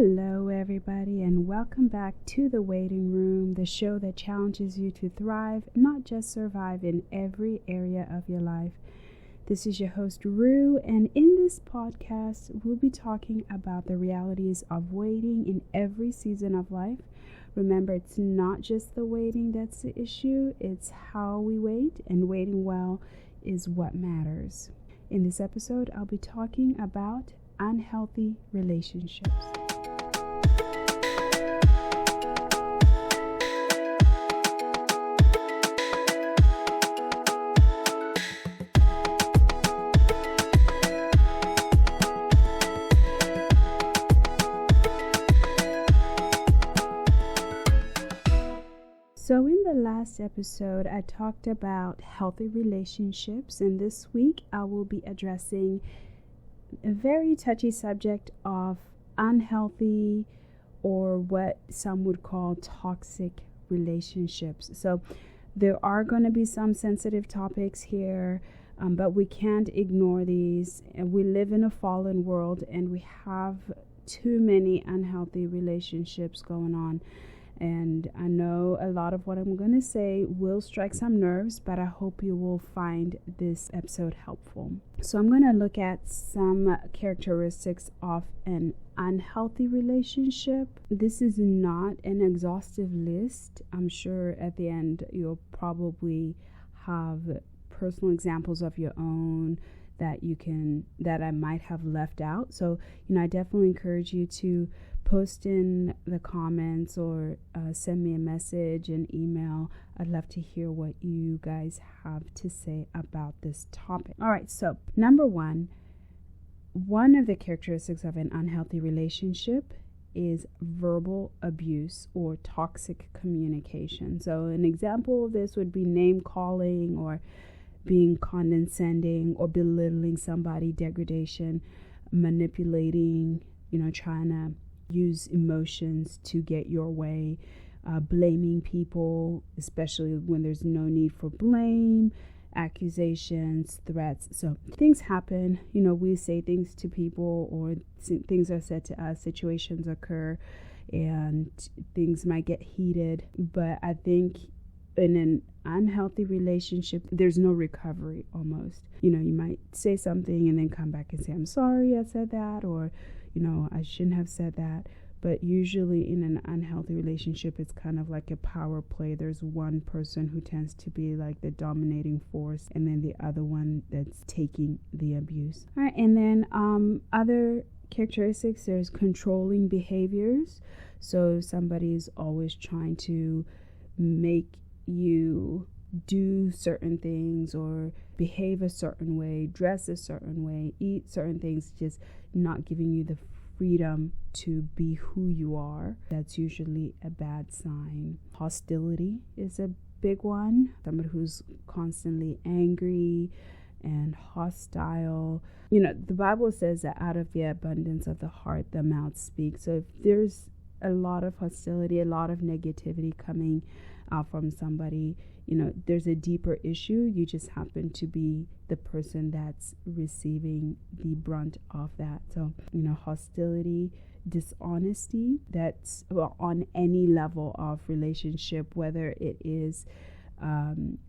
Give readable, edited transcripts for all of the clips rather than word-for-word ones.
Hello, everybody, and welcome back to The Waiting Room, the show that challenges you to thrive, not just survive, in every area of your life. This is your host, Ruem, and in this podcast, we'll be talking about the realities of waiting in every season of life. Remember, it's not just the waiting that's the issue, it's how we wait, and waiting well is what matters. In this episode, I'll be talking about unhealthy relationships. So in the last episode, I talked about healthy relationships, and this week I will be addressing a very touchy subject of unhealthy, or what some would call toxic relationships. So there are going to be some sensitive topics here, but we can't ignore these. And we live in a fallen world, and we have too many unhealthy relationships going on. And I know a lot of what I'm going to say will strike some nerves, but I hope you will find this episode helpful. So I'm going to look at some characteristics of an unhealthy relationship. This is not an exhaustive list. I'm sure at the end you'll probably have personal examples of your own that I might have left out. So, I definitely encourage you to post in the comments or send me a message, an email. I'd love to hear what you guys have to say about this topic. All right, so number one of the characteristics of an unhealthy relationship is verbal abuse or toxic communication. So an example of this would be name calling, or being condescending, or belittling somebody, degradation, manipulating, trying to use emotions to get your way, blaming people, especially when there's no need for blame, accusations, threats. So things happen, we say things to people, or things are said to us, situations occur, and things might get heated. But I think in an unhealthy relationship, there's no recovery almost. You might say something and then come back and say, I'm sorry I said that, or I shouldn't have said that. But usually in an unhealthy relationship, it's kind of like a power play. There's one person who tends to be like the dominating force, and then the other one that's taking the abuse. All right, and then other characteristics, there's controlling behaviors. So somebody's always trying to make you do certain things, or behave a certain way, dress a certain way, eat certain things, just not giving you the freedom to be who you are. That's usually a bad sign. Hostility is a big one. Somebody who's constantly angry and hostile. The Bible says that out of the abundance of the heart, the mouth speaks. So if there's a lot of hostility, a lot of negativity coming out from somebody, there's a deeper issue. You just happen to be the person that's receiving the brunt of that. So, hostility, dishonesty, that's on any level of relationship, whether it is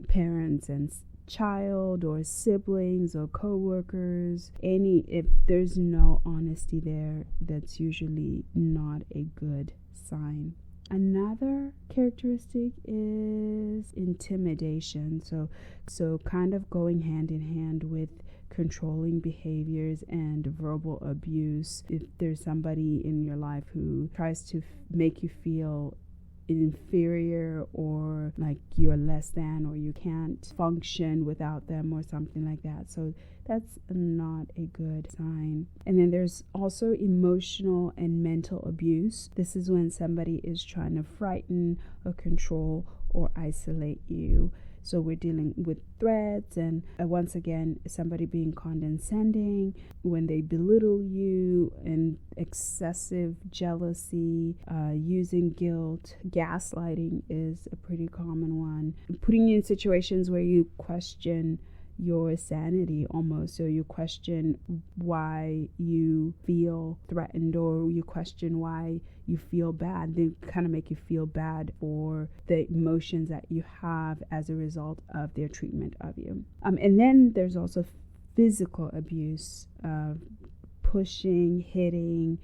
parents and child, or siblings, or co-workers, if there's no honesty there, that's usually not a good sign. Another characteristic is intimidation. So kind of going hand in hand with controlling behaviors and verbal abuse. If there's somebody in your life who tries to make you feel inferior, or like you're less than, or you can't function without them, or something like that. So that's not a good sign. And then there's also emotional and mental abuse. This is when somebody is trying to frighten or control or isolate you. So we're dealing with threats, and once again, somebody being condescending, when they belittle you, and excessive jealousy, using guilt. Gaslighting is a pretty common one. Putting you in situations where you question your sanity almost. So you question why you feel threatened, or you question why you feel bad. They kind of make you feel bad for the emotions that you have as a result of their treatment of you. And then there's also physical abuse, pushing, hitting,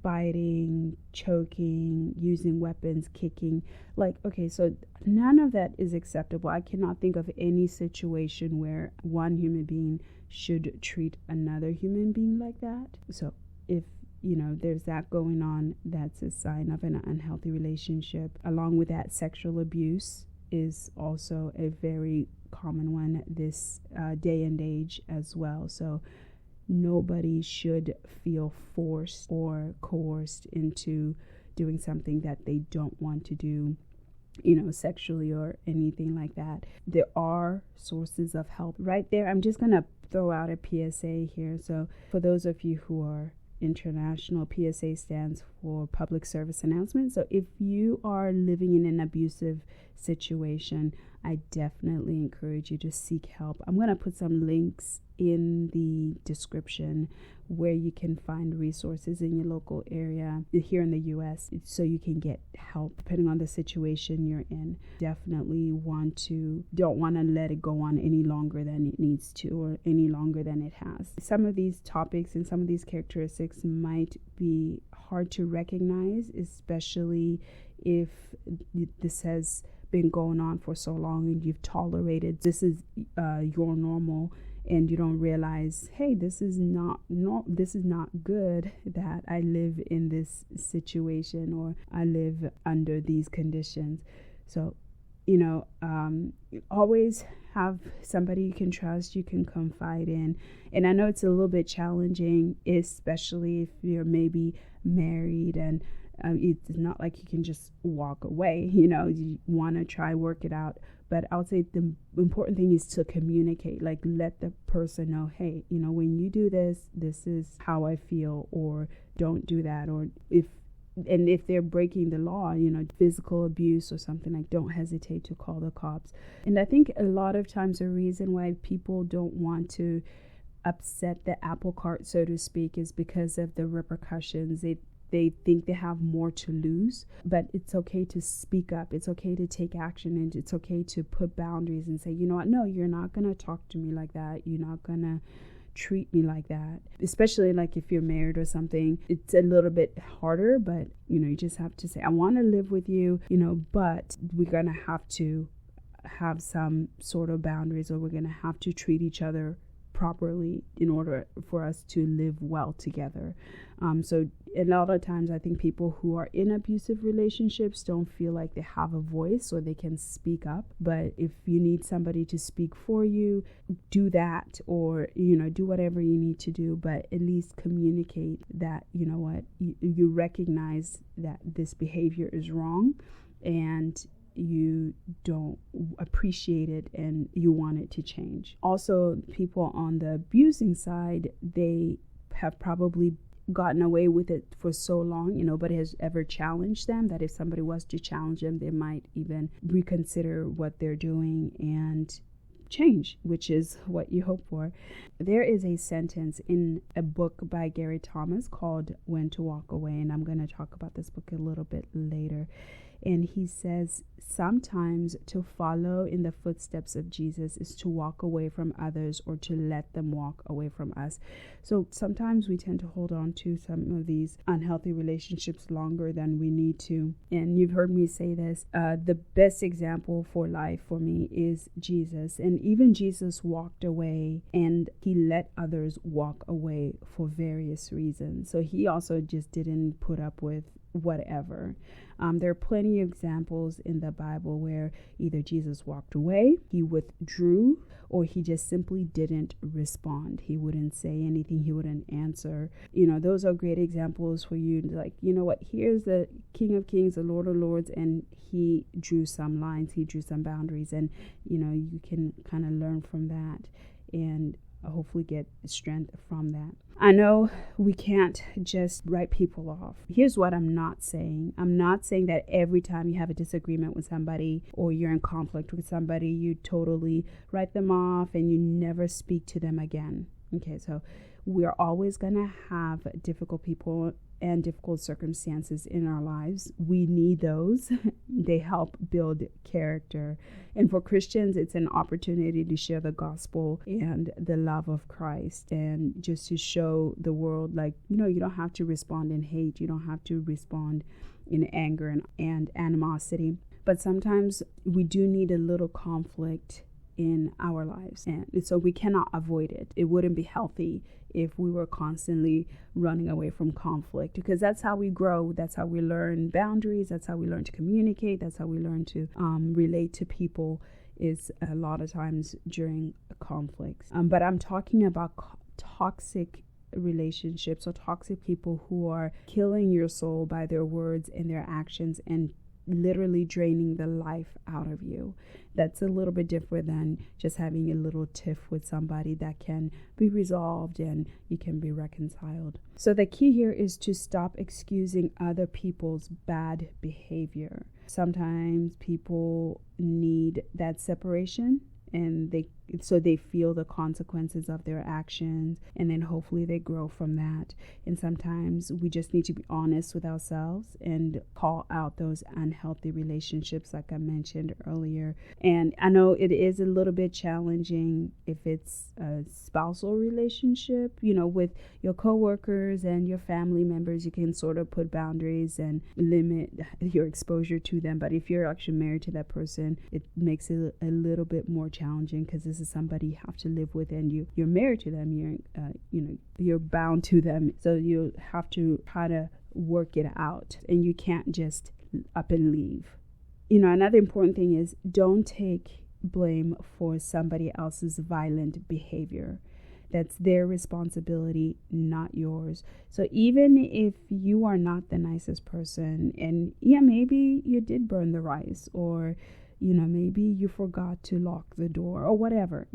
biting, choking, using weapons, kicking. Like, okay, so none of that is acceptable. I cannot think of any situation where one human being should treat another human being like that. So if there's that going on, that's a sign of an unhealthy relationship. Along with that, sexual abuse is also a very common one this day and age as well. So nobody should feel forced or coerced into doing something that they don't want to do, sexually or anything like that. There are sources of help right there. I'm just going to throw out a PSA here. So for those of you who are international, PSA stands for public service announcement. So if you are living in an abusive situation, I definitely encourage you to seek help. I'm going to put some links in the description where you can find resources in your local area here in the US, so you can get help depending on the situation you're in. Definitely don't want to let it go on any longer than it needs to, or any longer than it has. Some of these topics and some of these characteristics might be hard to recognize, especially if this has been going on for so long and you've tolerated this is your normal, and you don't realize, hey, this is not good that I live in this situation, or I live under these conditions. So always have somebody you can trust, you can confide in. And I know it's a little bit challenging, especially if you're maybe married, and it's not like you can just walk away. You want to try work it out. But I would say the important thing is to communicate, like let the person know, hey, when you do this, this is how I feel, or don't do that. Or if they're breaking the law, physical abuse or something, like, don't hesitate to call the cops. And I think a lot of times the reason why people don't want to upset the apple cart, so to speak, is because of the repercussions. They think they have more to lose, but it's okay to speak up. It's okay to take action, and it's okay to put boundaries and say, you know what, no, you're not going to talk to me like that. You're not going to treat me like that. Especially like if you're married or something, it's a little bit harder, but you just have to say, I want to live with you, but we're going to have some sort of boundaries, or we're going to have to treat each other properly in order for us to live well together. So a lot of times I think people who are in abusive relationships don't feel like they have a voice or they can speak up. But if you need somebody to speak for you, do that, or do whatever you need to do, but at least communicate that you recognize that this behavior is wrong, and you don't appreciate it, and you want it to change. Also, people on the abusing side, they have probably gotten away with it for so long, nobody has ever challenged them, that if somebody was to challenge them, they might even reconsider what they're doing and change, which is what you hope for. There is a sentence in a book by Gary Thomas called When to Walk Away, and I'm going to talk about this book a little bit later. And he says, sometimes to follow in the footsteps of Jesus is to walk away from others, or to let them walk away from us. So sometimes we tend to hold on to some of these unhealthy relationships longer than we need to. And you've heard me say this, the best example for life for me is Jesus. And even Jesus walked away, and he let others walk away for various reasons. So he also just didn't put up with whatever. There are plenty of examples in the Bible where either Jesus walked away, he withdrew, or he just simply didn't respond. He wouldn't say anything, he wouldn't answer. Those are great examples for you, like, here's the King of Kings, the Lord of Lords, and he drew some lines, he drew some boundaries, and you can kind of learn from that. And hopefully get strength from that. I know we can't just write people off. Here's what I'm not saying. I'm not saying that every time you have a disagreement with somebody or you're in conflict with somebody, you totally write them off and you never speak to them again. Okay, so we're always going to have difficult people and difficult circumstances in our lives. We need those. They help build character. And for Christians, it's an opportunity to share the gospel and the love of Christ, and just to show the world, like, you don't have to respond in hate. You don't have to respond in anger and animosity. But sometimes we do need a little conflict in our lives, and so we cannot avoid it. It wouldn't be healthy if we were constantly running away from conflict, because that's how we grow. That's how we learn boundaries. That's how we learn to communicate. That's how we learn to relate to people, is a lot of times during conflicts. But I'm talking about toxic relationships, or toxic people who are killing your soul by their words and their actions and literally draining the life out of you. That's a little bit different than just having a little tiff with somebody that can be resolved and you can be reconciled. So the key here is to stop excusing other people's bad behavior. Sometimes people need that separation, and they feel the consequences of their actions, and then hopefully they grow from that. And sometimes we just need to be honest with ourselves and call out those unhealthy relationships, like I mentioned earlier. And I know it is a little bit challenging if it's a spousal relationship, with your coworkers and your family members. You can sort of put boundaries and limit your exposure to them. But if you're actually married to that person, it makes it a little bit more challenging, because this is somebody you have to live with, and you're married to them. You're bound to them, so you have to try to work it out, and you can't just up and leave. Another important thing is, don't take blame for somebody else's violent behavior. That's their responsibility, not yours. So even if you are not the nicest person, and maybe you did burn the rice, or maybe you forgot to lock the door, or whatever,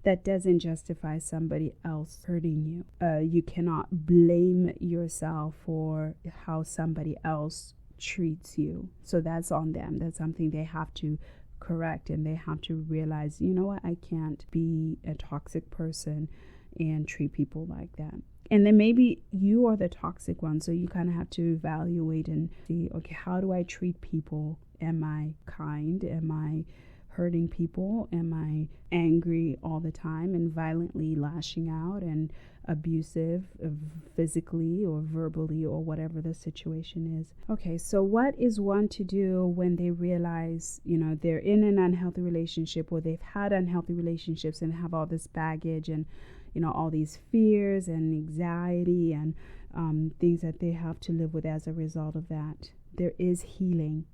that doesn't justify somebody else hurting you. You cannot blame yourself for how somebody else treats you. So that's on them. That's something they have to correct, and they have to realize, I can't be a toxic person and treat people like that. And then maybe you are the toxic one, so you kind of have to evaluate and see, okay, how do I treat people? Am I kind? Am I hurting people? Am I angry all the time and violently lashing out and abusive physically or verbally, or whatever the situation is? Okay, so what is one to do when they realize, they're in an unhealthy relationship, or they've had unhealthy relationships and have all this baggage and all these fears and anxiety and things that they have to live with as a result of that? There is healing,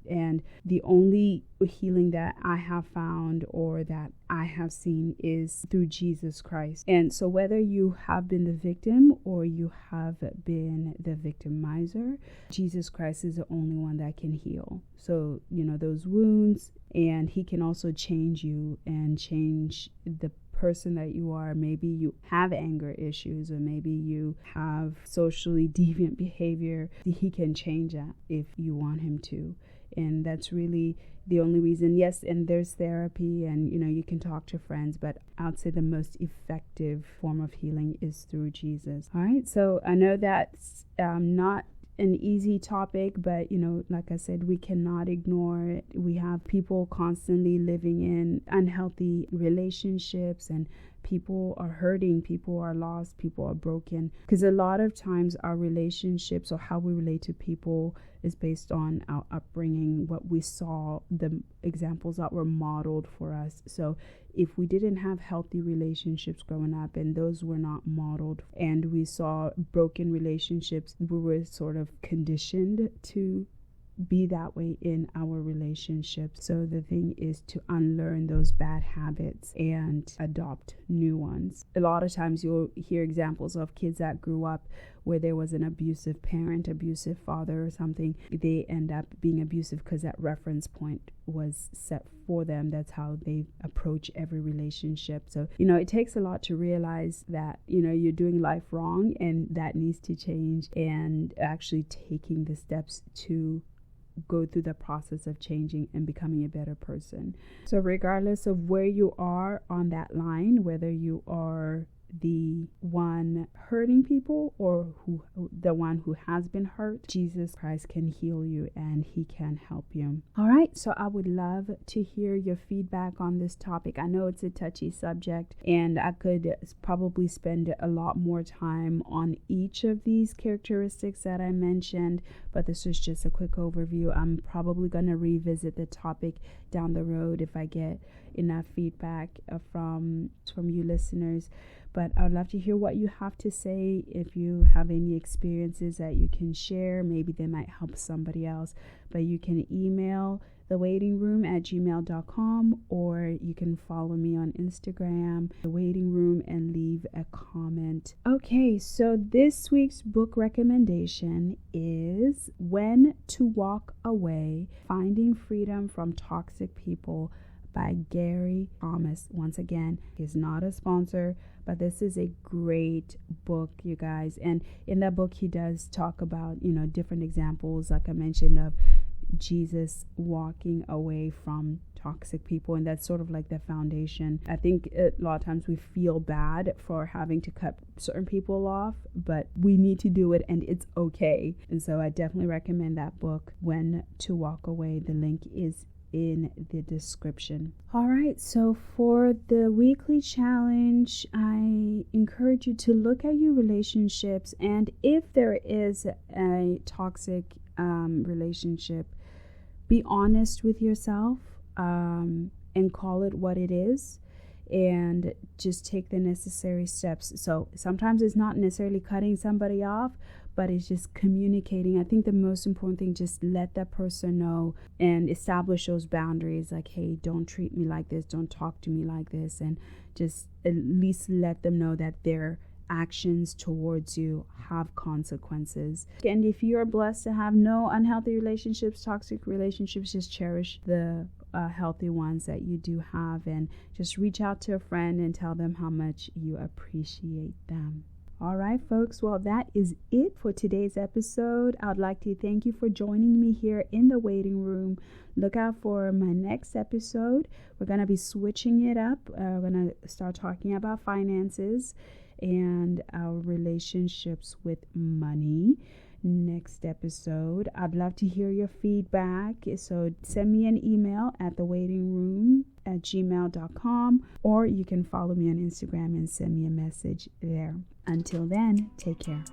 and the only healing that I have found, or that I have seen, is through Jesus Christ. And so whether you have been the victim or you have been the victimizer, Jesus Christ is the only one that can heal. So, those wounds, and he can also change you and change the person that you are. Maybe you have anger issues, or maybe you have socially deviant behavior. He can change that if you want him to. And that's really the only reason. Yes, and there's therapy, and you can talk to friends, but I'd say the most effective form of healing is through Jesus. All right, so I know that's not an easy topic, but like I said, we cannot ignore it. We have people constantly living in unhealthy relationships, and people are hurting, people are lost, people are broken, because a lot of times our relationships, or how we relate to people, is based on our upbringing, what we saw, the examples that were modeled for us. So if we didn't have healthy relationships growing up, and those were not modeled, and we saw broken relationships, we were sort of conditioned to be that way in our relationships. So the thing is to unlearn those bad habits and adopt new ones. A lot of times you'll hear examples of kids that grew up where there was an abusive parent, abusive father or something, they end up being abusive because that reference point was set for them. That's how they approach every relationship. So, it takes a lot to realize that, you're doing life wrong and that needs to change, and actually taking the steps to go through the process of changing and becoming a better person. So regardless of where you are on that line, whether you are the one hurting people or the one who has been hurt, Jesus Christ can heal you and he can help you. All right, so I would love to hear your feedback on this topic. I know it's a touchy subject and I could probably spend a lot more time on each of these characteristics that I mentioned, but this is just a quick overview. I'm probably going to revisit the topic down the road if I get enough feedback from you listeners. But I would love to hear what you have to say. If you have any experiences that you can share, maybe they might help somebody else. But you can email thewaitingroom@gmail.com, or you can follow me on Instagram, The Waiting Room, and leave a comment. Okay, so this week's book recommendation is When to Walk Away, Finding Freedom from Toxic People by Gary Thomas. Once again, he's not a sponsor, but this is a great book, you guys. And in that book, he does talk about, different examples, like I mentioned, of Jesus walking away from toxic people, and that's sort of like the foundation. I think a lot of times we feel bad for having to cut certain people off, but we need to do it and it's okay. And so I definitely recommend that book, When to Walk Away. The link is in the description. All right, so for the weekly challenge, I encourage you to look at your relationships, and if there is a toxic relationship, be honest with yourself and call it what it is, and just take the necessary steps. So sometimes it's not necessarily cutting somebody off, but it's just communicating. I think the most important thing, just let that person know and establish those boundaries, like, hey, don't treat me like this, don't talk to me like this, and just at least let them know that their actions towards you have consequences. And if you are blessed to have no unhealthy relationships, toxic relationships, just cherish the healthy ones that you do have, and just reach out to a friend and tell them how much you appreciate them. All right, folks. Well, that is it for today's episode. I'd like to thank you for joining me here in the waiting room. Look out for my next episode. We're going to be switching it up. We're going to start talking about finances and our relationships with money. Next episode, I'd love to hear your feedback. So send me an email at thewaitingroom@gmail.com, or you can follow me on Instagram and send me a message there. Until then, take care.